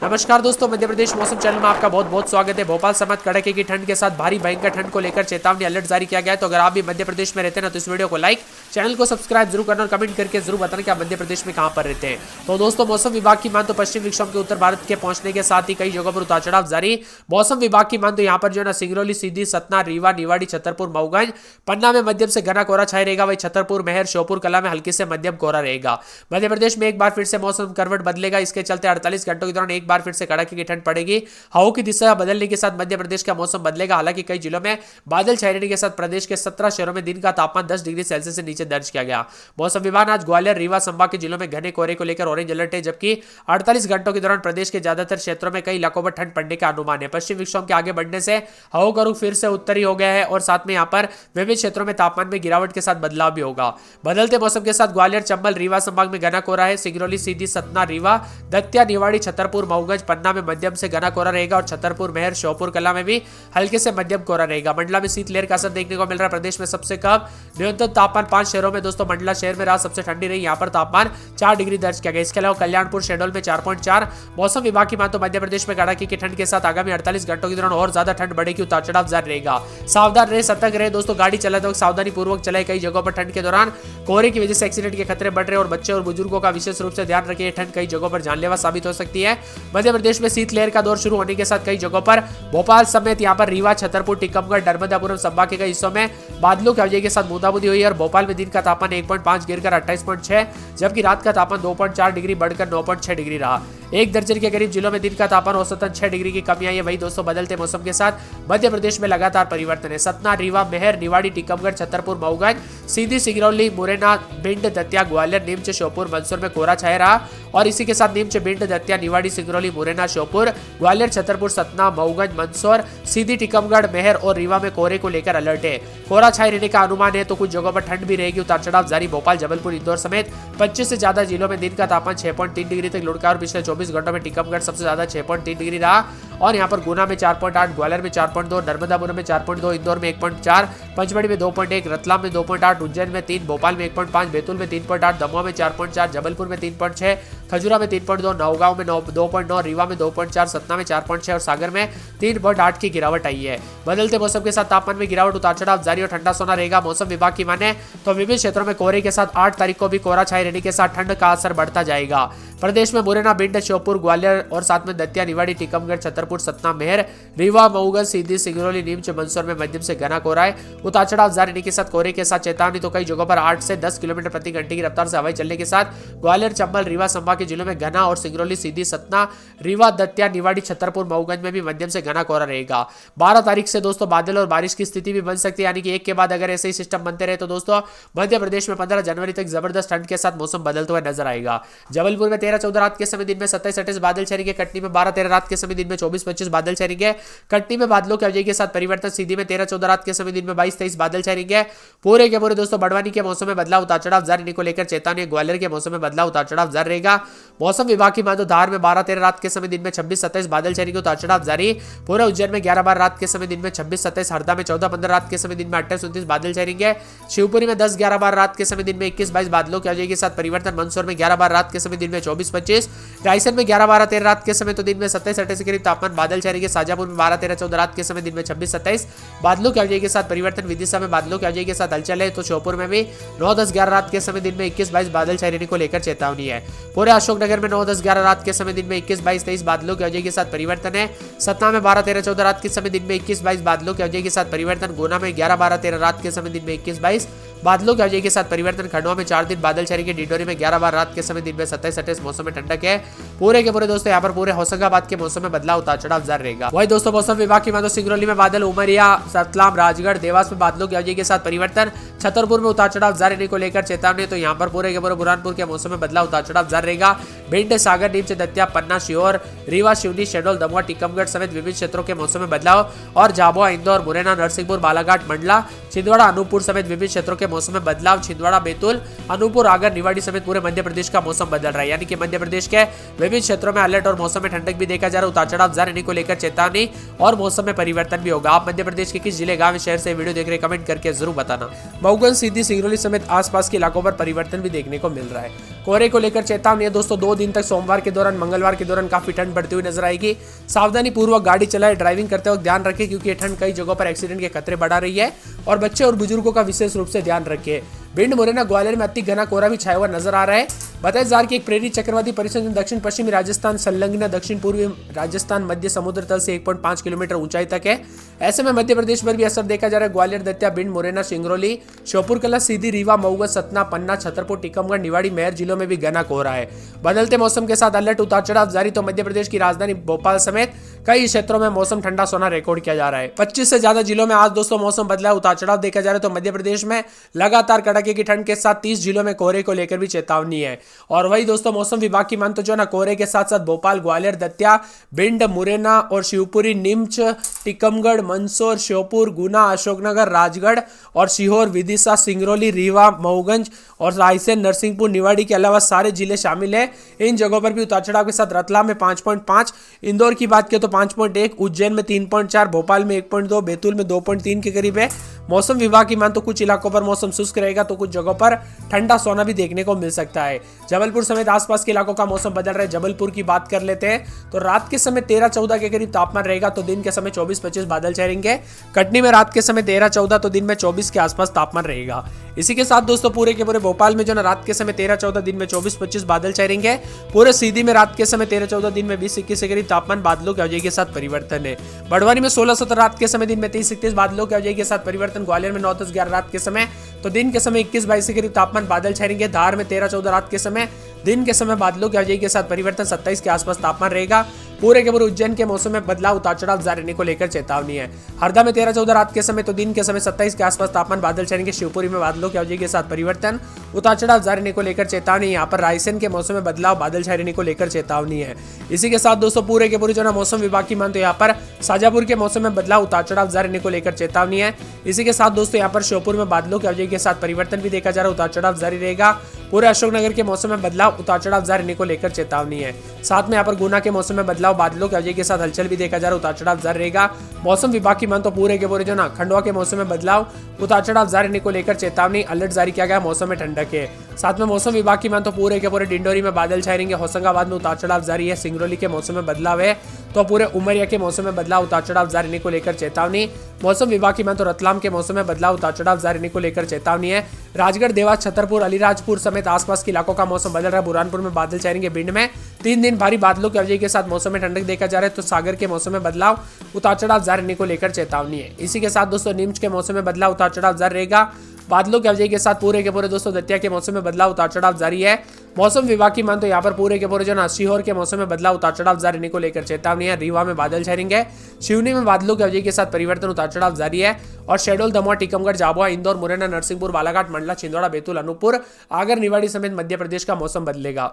नमस्कार दोस्तों, मध्य प्रदेश मौसम चैनल में आपका बहुत बहुत स्वागत है। भोपाल समेत कड़ाके की ठंड के साथ भारी भयंकर ठंड को लेकर चेतावनी अलर्ट जारी किया गया है। तो अगर आप भी मध्य प्रदेश में रहते हैं ना तो इस वीडियो को लाइक, चैनल को सब्सक्राइब जरूर करना और कमेंट करके जरूर बताना कि आप मध्य प्रदेश में कहां पर रहते हैं। तो दोस्तों, मौसम विभाग की मान तो पश्चिम विक्षोभ के उत्तर भारत के पहुंचने के साथ ही कई जगहों पर उतार चढ़ाव जारी। मौसम विभाग की मान तो यहाँ पर जो है ना सिंगरौली, सीधी, सतना, रीवा, निवाड़ी, छतरपुर, मऊगंज, पन्ना में मध्यम से घना कोहरा छाया रहेगा। वही छतरपुर, मेहर, श्योपुर कला में हल्की से मध्यम कोहरा रहेगा। मध्य प्रदेश में एक बार फिर से मौसम करवट बदलेगा। इसके चलते 48 घंटों के दौरान एक बार फिर से कड़ाके की ठंड पड़ेगी। हवाओं की दिशा बदलने के साथ मध्य प्रदेश का मौसम बदलेगा। हालांकि कई जिलों में बादल छाए रहने के साथ प्रदेश के 17 शहरों में दिन का तापमान 10 डिग्री सेल्सियस से नीचे दर्ज किया गया। मौसम विभाग ने आज ग्वालियर, रीवा संभाग के जिलों में घने कोहरे को लेकर ऑरेंज अलर्ट है, जबकि 48 घंटों के दौरान प्रदेश के ज्यादातर क्षेत्रों में कई इलाकों पर ठंड पड़ने का अनुमान है। पश्चिम विक्षोभ के आगे बढ़ने से हवाओं का रुख फिर से उत्तरी हो गया है और साथ में यहाँ पर विभिन्न क्षेत्रों में तापमान में गिरावट के साथ बदलाव भी होगा। बदलते मौसम के साथ ग्वालियर, चंबल, रीवा संभाग में घना कोहरा है। सिंगरौली, सीधी, सतना, रीवा, दतिया, निवाड़ी, छतरपुर, मऊगंज, पन्ना में मध्यम से घना कोहरा रहेगा और छतरपुर, मेहर, श्योपुर कला में भी हल्के से मध्यम कोहरा रहेगा। मंडला में शीतलहर का असर देखने को मिल रहा है। प्रदेश में सबसे कम न्यूनतम तापमान 5 शहरों में दोस्तों मंडला शहर में रात सबसे ठंडी रही। यहाँ पर तापमान 4 डिग्री दर्ज किया गया। इसके अलावा कल्याणपुर, शहडोल में 4.4। मौसम विभाग की मान तो मध्य प्रदेश में कड़ाके की ठंड के साथ आगामी 48 घंटों के दौरान और ज्यादा ठंड बढ़ेगी, उतार चढ़ाव जारी रहेगा। सावधान रहे, सतर्क रहे दोस्तों। गाड़ी चलाते वक्त सावधानी पूर्वक चलाए। कई जगहों पर ठंड के दौरान कोहरे की वजह से एक्सीडेंट के खतरे बढ़ रहे हैं और बच्चे और बुजुर्गों का विशेष रूप से ध्यान रखें। ठंड कई जगहों पर जानलेवा साबित हो सकती है। मध्य प्रदेश में शीतलहर का दौर शुरू होने के साथ कई जगहों पर भोपाल समेत यहाँ पर रीवा, छतरपुर, टीकमगढ़, नर्मदापुरम संभाग के कई हिस्सों में बादलों की वजह के साथ बूंदाबांदी हुई है और भोपाल में दिन का तापमान 1.5 गिरकर 28.6, जबकि रात का तापमान 2.4 डिग्री बढ़कर 9.6 डिग्री रहा। एक दर्जन के करीब जिलों में दिन का तापमान औसतन 6 डिग्री की कमी आई है। वही दोस्तों, बदलते मौसम के साथ मध्य प्रदेश में लगातार परिवर्तन है। सतना, रीवा, मेहर, निवाड़ी, टीकमगढ़, छतरपुर, मऊगंज, सीधी, सिंगरौली, मुरैना, भिंड, दतिया, ग्वालियर, नीमच, श्योपुर, मंदसौर में कोहरा छाया रहा और इसी के साथ नीमच, भिंड, दतिया, निवाड़ी, सिंगरौली, मुरैना, श्योपुर, ग्वालियर, छतरपुर, सतना, मऊगंज, मंदसौर, सीधी, टीकमगढ़, मेहर और रीवा में कोहरे को लेकर अलर्ट है। कोहरा छाए रहने का अनुमान है तो कुछ जगहों पर ठंड भी रहेगी, उतार चढ़ाव जारी। भोपाल, जबलपुर, इंदौर समेत 25 से ज्यादा जिलों में दिन का तापमान 6.3 डिग्री तक लुढ़का और पिछले 24 घंटों में टीकमगढ़ सबसे ज्यादा 6.3 डिग्री रहा और यहाँ पर गुना में 4.8, ग्वालियर में 4.2, नर्मदापुरम में 4.2, इंदौर में 1.4, पंचमढ़ी में 2.1, रतलाम में 2.8, उज्जैन में 3, भोपाल में 1.5, बैतूल में 3.8, दमोह में 4.4, जबलपुर में 3.6, खजुरा में 3.2, नौगांव में 2.9, रीवा में 2.4, सतना में 4.6 और सागर में 3.8 की गिरावट आई है। बदलते मौसम के साथ तापमान में गिरावट, उतार चढ़ाव जारी और ठंडा सोना रहेगा। मौसम विभाग की माने तो विभिन्न क्षेत्रों में कोहरे के साथ 8 तारीख को भी कोहरा छाए रहने के साथ ठंड का असर बढ़ता जाएगा। प्रदेश में मुरैना, भिंड, श्योपुर, ग्वालियर और साथ में दतिया, निवाड़ी, टीकमगढ़, छतरपुर, सतना, मेहर, रीवा, मऊगंज, सीधी, सिंगरौली, नीमच, मंदसौर में मध्यम से घना कोहरा है। उतार चढ़ाव जारी रहने के साथ कोहरे के साथ चेतावनी तो कई जगहों पर 8 से 10 किलोमीटर प्रति घंटे की रफ्तार से हवाएं चलने के साथ ग्वालियर, चंबल, रीवा संभाग के जिलों में घना और सिंगरौली, सीधी, सतना, रीवा, दतिया, निवाड़ी, छतरपुर, मऊगंज में भी मध्यम से घना कोहरा रहेगा। 12 तारीख से दोस्तों बादल और बारिश की स्थिति भी बन सकती है, यानी कि एक के बाद अगर ऐसे ही सिस्टम बनते रहे तो दोस्तों मध्य प्रदेश में 15 जनवरी तक जबरदस्त ठंड के साथ मौसम बदलते हुए नजर आएगा। जबलपुर में 13-14 रात के समय दिन में 27-28 बादल छाएंगे। कटनी में 12-13 रात के समय दिन में 24-25 बादल छाएंगे। कटनी में बादलों की वजह के साथ परिवर्तन। सीधी में 13-14 रात के समय दिन में 22-23 बादल छाएंगे। पूरे के पूरे दोस्तों बड़वानी के मौसम में बदलाव, उतार चढ़ाव जारी रहने को लेकर चेतावनी। ग्वालियर के मौसम में बदलाव, उतार चढ़ाव जारी रहेगा। मौसम विभाग की मानो धार में 12-13 रात के समय दिन में 26-27 बादल छाएंगे, उतार चढ़ाव जारी। पूरे उज्जैन में 11-12 रात के समय दिन में 26-27, हरदा में 14-15 रात के समय दिन में 28-29 बादल छाएंगे। शिवपुरी में 10-11 रात के समय दिन में 21-22 बादलों की वजह के साथ परिवर्तन। मंदसौर में 11-12 रात के समय दिन में 24-25, रायसेन में 11-12-13 रात के समय तो दिन में 27-28 के करीब तापमान बादल छाएंगे। शाजापुर में 12-13-14 रात के समय दिन में 26-27 बादलों की वजह के साथ परिवर्तन। विदिशा में बादलों की वजह के साथ हलचल है तो श्योपुर में भी 9-10-11 रात के समय दिन में 21-22 बादल छाए रहने को लेकर चेतावनी है। पूरे अशोकनगर में 9-10-11 रात के समय दिन में 21-22-23 बादलों की वजह के साथ परिवर्तन है। सतना में 12-13-14 रात के समय दिन में 21-22 बादलों की वजह के साथ परिवर्तन। गुना में 11-12-13 रात के समय दिन में 21-22 बादलों की वजह के साथ परिवर्तन। खंडवा में 4 दिन बादल छाएंगे। डिंडोरी में 11-12 रात के समय दिन में 27-28 मौसम में ठंडक है। पूरे के पूरे दोस्तों यहाँ पर पूरे होशंगाबाद के मौसम में बदलाव, उतार चढ़ाव जारी रहेगा। वही दोस्तों मौसम विभाग की मानो सिंगरौली में बादल, उमरिया, रतलाम, राजगढ़, देवास में बादलों की वजह के साथ परिवर्तन। छतरपुर में उतार चढ़ाव जारी रहने को लेकर चेतावनी तो यहाँ पर पूरे के पूरे बुरहानपुर के मौसम में बदलाव, उतार चढ़ाव जारी रहेगा। भिंड, सागर, नीमच, दतिया, पन्ना, सीहोर, रीवा, सिवनी, शहडोल, दमोह, टीकमगढ़ समेत विभिन्न क्षेत्रों के मौसम में बदलाव और झाबुआ, इंदौर, मुरैना, नरसिंहपुर, बालाघाट, मंडला, छिंदवाड़ा, अनूपपुर समेत विभिन्न क्षेत्रों के मौसम में बदलाव। छिंदवाड़ा, बैतूल, अनूपपुर, आगर, निवाड़ी समेत पूरे मध्य प्रदेश का मौसम बदल रहा है, यानी कि मध्य प्रदेश के विभिन्न क्षेत्रों में अलर्ट और मौसम में ठंडक भी देखा जा रहा है। उतार चढ़ाव जारी रहने को लेकर चेतावनी और मौसम में परिवर्तन भी होगा। आप मध्य प्रदेश के किस जिले, गांव, शहर से वीडियो देख रहे हैं, कमेंट करके जरूर बताना। मऊगंज, सीधी, सिंगरौली समेत आसपास के इलाकों पर परिवर्तन भी देखने को मिल रहा है। कोहरे को लेकर चेतावनी है दोस्तों। 2 दिन तक सोमवार के दौरान, मंगलवार के दौरान काफी ठंड बढ़ती हुई नजर आएगी। सावधानी पूर्वक गाड़ी चलाए, ड्राइविंग करते वक्त ध्यान रखें क्योंकि ये ठंड कई जगहों पर एक्सीडेंट के खतरे बढ़ा रही है और बच्चे और बुजुर्गों का विशेष रूप से ध्यान रखें। भिंड, मुरैना, ग्वालियर में अति घना कोहरा भी छाया हुआ नजर आ रहा है। बताया जा रहा है कि एक प्रेरित चक्रवाती परिसर दक्षिण पश्चिमी राजस्थान संलग्न दक्षिण पूर्वी राजस्थान मध्य समुद्र तल से 1.5 किलोमीटर ऊंचाई तक है। ऐसे में मध्य प्रदेश पर भी असर देखा जा रहा है। ग्वालियर, दतिया, भिंड, मुरैना, सिंगरौली, श्योपुरकला, सीधी, रीवा, मऊगढ़, सतना, पन्ना, छतरपुर, टीकमगढ़, निवाड़ी, मेहर जिलों में भी घना कोहरा है। बदलते मौसम के साथ अलर्ट, उतार चढ़ाव जारी। तो मध्य प्रदेश की राजधानी भोपाल समेत कई क्षेत्रों में मौसम ठंडा सोना रिकॉर्ड किया जा रहा है। 25 से ज्यादा जिलों में आज दोस्तों मौसम बदला, उतार चढ़ाव देखा जा रहा है। तो मध्य प्रदेश में लगातार कड़ाके की ठंड के साथ 30 जिलों में कोहरे को लेकर भी चेतावनी है। और वही दोस्तों मौसम विभाग की मान तो जो ना कोहरे के साथ साथ भोपाल, ग्वालियर, दतिया, भिंड, मुरैना और शिवपुरी, नीमच, टीकमगढ़, मंदसौर, श्योपुर, गुना, अशोकनगर, राजगढ़ और सीहोर, विदिशा, सिंगरौली, रीवा, मऊगंज और रायसेन, नरसिंहपुर, निवाड़ी के अलावा सारे जिले शामिल है। इन जगहों पर भी उतार चढ़ाव के साथ रतलाम में 5.5, इंदौर की बात करें तो 5.1, उज्जैन में 3.4, भोपाल में 1.2, बैतूल में 2.3 के करीब है। मौसम विभाग की मान तो कुछ इलाकों पर मौसम शुष्क रहेगा तो कुछ जगहों पर ठंडा सोना भी देखने को मिल सकता है। जबलपुर समेत आसपास के इलाकों का मौसम बदल रहा है। जबलपुर की बात कर लेते हैं तो रात के समय 13-14 के करीब तापमान रहेगा तो दिन के समय 24-25 बादल छाएंगे। कटनी में रात के समय 13-14 तो दिन में 24 के आसपास तापमान रहेगा। इसी के साथ दोस्तों पूरे के पूरे भोपाल में जो ना रात के समय 13-14 दिन में 24-25 बादल छाएंगे। पूरे सीधी में रात के समय 13-14 दिन में 20-21 के करीब तापमान बादलों की अवधि के साथ परिवर्तन है। बड़वानी में 16-17 रात के समय दिन में 30-31 बादलों की अवधि के साथ परिवर्तन। ग्वालियर में 9-10-11 रात के समय तो दिन के समय 21-22 के करीब तापमान बादल छाएंगे। धार में 13-14 रात के समय दिन के समय बादलों की अवधि के साथ परिवर्तन, 27 के आसपास तापमान रहेगा। पूरे के पूरे उज्जैन के मौसम में बदलाव, उतार चढ़ाव जारी रहने को लेकर चेतावनी है। हरदा में 13-14 रात के समय तो दिन के समय 27 के आसपास तापमान बादल छाएंगे। शिवपुरी में बादलों की अवधि के साथ परिवर्तन, उतार चढ़ाव जारी रहने को लेकर चेतावनी। यहाँ पर रायसेन के मौसम में बदलाव, बादल छाए रहने को लेकर चेतावनी है। इसी के साथ दोस्तों पूरे के पूरे जो ना मौसम विभाग की मान तो यहाँ पर शाजापुर के मौसम में बदलाव, उतार चढ़ाव जारी रहने को लेकर चेतावनी है। इसी के साथ दोस्तों यहाँ पर श्योपुर में बादलों की अवधि के साथ परिवर्तन भी देखा जा रहा है, उतार चढ़ाव जारी रहेगा। पूरे अशोकनगर के मौसम में बदलाव, उतार चढ़ाव जारी रहने को लेकर चेतावनी है। साथ में यहाँ पर गुना के मौसम में बदलाव, बादलों की अवधि के साथ हलचल भी देखा जा रहा है, उतार चढ़ाव जारी रहेगा। मौसम विभाग की मान तो पूरे के पूरे जो ना खंडवा के मौसम में बदलाव, उतार चढ़ाव जारी रहने को लेकर चेतावनी, अलर्ट जारी किया गया। मौसम में ठंडक है। साथ में मौसम विभाग की मान तो पूरे के पूरे डिंडोरी में बादल छाए रहेंगे। होशंगाबाद में उतार चढ़ाव जारी है। सिंगरौली के मौसम में बदलाव है तो पूरे उमरिया के मौसम में बदलाव, उतार चढ़ाव जारी रहने को लेकर चेतावनी। मौसम विभाग की मान तो रतलाम के मौसम में बदलाव, उतार चढ़ाव जारी रहने को लेकर चेतावनी है। राजगढ़, देवास, छतरपुर, अलीराजपुर समेत आसपास के इलाकों का मौसम बदल रहा है। बुरहानपुर में बादल छाएंगे। भिंड में 3 दिन भारी बादलों की अवधि के साथ मौसम में ठंडक देखा जा रहा है तो सागर के मौसम में बदलाव, उतार चढ़ाव जारी रहने को लेकर चेतावनी है। इसी के साथ दोस्तों नीमच के मौसम में बदलाव, उतार चढ़ाव जारी रहेगा। बादलों की अवधि के साथ पूरे के पूरे दोस्तों दतिया के मौसम में बदलाव, उतार चढ़ाव जारी है। मौसम विभाग की मान तो यहाँ पर पूरे के पूरे जो ना सीहोर के मौसम में बदलाव, उतार चढ़ाव जारी रहने को लेकर चेतावनी है। रीवा में बादल छाएंगे। शिवनी में बादलों की अवधि के साथ परिवर्तन, उतार चढ़ाव जारी है। और शहडोल, दमोह, टीकमगढ़, झाबुआ, इंदौर, मुरैना, नरसिंहपुर, बालाघाट, मंडला, छिंदवाड़ा, बैतूल, अनूपपुर, आगर, निवाड़ी समेत मध्य प्रदेश का मौसम बदलेगा।